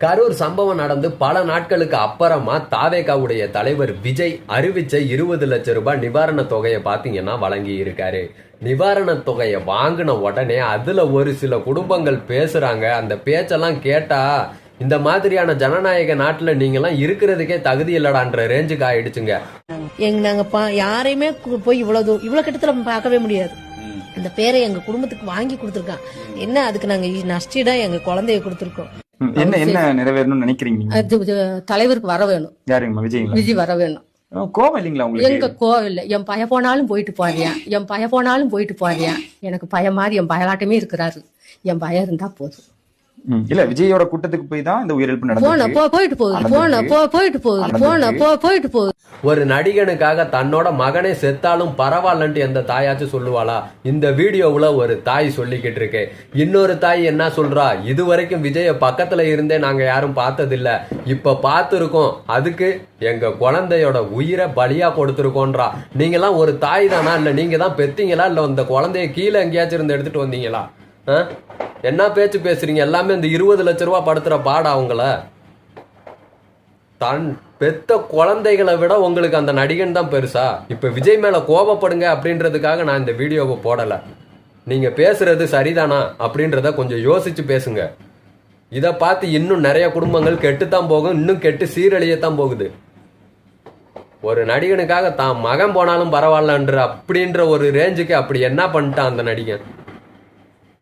கரூர் சம்பவம் நடந்து பல நாட்களுக்கு அப்புறமா தாவேகாவுடைய தலைவர் விஜய் அறிவிச்ச 20 லட்சம் ரூபாய் நிவாரண தொகையை பாத்தீங்கன்னா வழங்கி இருக்காரு. நிவாரண தொகையை வாங்கின உடனே அதுல ஒரு சில குடும்பங்கள் பேசுறாங்க. அந்த பேச்செல்லாம் கேட்டா இந்த மாதிரியான ஜனநாயக நாட்டுல நீங்கெல்லாம் இருக்கிறதுக்கே தகுதி இல்லடான்ற ரேஞ்சுக்கு ஆயிடுச்சுங்க. நாங்க யாரையுமே போய் இவ்வளவு கிட்டத்துல பார்க்கவே முடியாது. அந்த பேரை எங்க குடும்பத்துக்கு வாங்கி கொடுத்துருக்கான். என்ன அதுக்கு நாங்க நஷ்டீடா எங்க குழந்தைய கொடுத்துருக்கோம். என்ன நிறைவேறணும்னு நினைக்கிறீங்க? தலைவருக்கு வர வேணும். யாருங்க? விஜய் வர வேணும். கோவம் இல்லைங்களா உங்களுக்கு? எங்க கோவம் இல்ல. என் பய போனாலும் போயிட்டு போறியா எனக்கு பய மாதிரி என் பயலாட்டமே இருக்கிறாரு. என் பயம் இருந்தா போதும். இல்ல விஜயோட கூட்டத்துக்கு போய் தான் இந்த உயிரிழப்பு நடந்தது. போயிட்டு போகுது. ஒரு நடிகனுக்காக தன்னோட மகனே செத்தாலும் பரவாயில்லன்ட்டு எந்த தாயாச்சும் சொல்லுவாளா? இந்த வீடியோவுல ஒரு தாய் சொல்லிக்கிட்டு இருக்கு. இன்னொரு தாய் என்ன சொல்றா? இதுவரைக்கும் விஜய பக்கத்துல இருந்தே நாங்க யாரும் பார்த்ததில்ல, இப்ப பார்த்திருக்கோம், அதுக்கு எங்க குழந்தையோட உயிரை பலியா கொடுத்துருக்கோன்றா. நீங்கெல்லாம் ஒரு தாய் தானா? இல்ல நீங்க தான் பெத்தீங்களா? இல்ல அந்த குழந்தைய கீழே எங்கேயாச்சும் இருந்து எடுத்துட்டு வந்தீங்களா? என்ன பேச்சு பேசுறீங்க? எல்லாமே இந்த 20 லட்சம் ரூபாய் படுத்துற பாடா அவங்கள? தன் பெத்த குழந்தைகளை விட உங்களுக்கு அந்த நடிகன் தான் பெருசா? இப்ப விஜய் மேல கோபப்படுங்க அப்படின்றதுக்காக நான் இந்த வீடியோவை போடல. நீங்க பேசுறது சரிதானா அப்படின்றத கொஞ்சம் யோசிச்சு பேசுங்க. இதை பார்த்து இன்னும் நிறைய குடும்பங்கள் கெட்டுத்தான் போகும், இன்னும் கெட்டு சீரழியத்தான் போகுது. ஒரு நடிகனுக்காக தான் மகன் போனாலும் பரவாயில்லன்ற அப்படின்ற ஒரு ரேஞ்சுக்கு அப்படி என்ன பண்ணிட்டான் அந்த நடிகன்?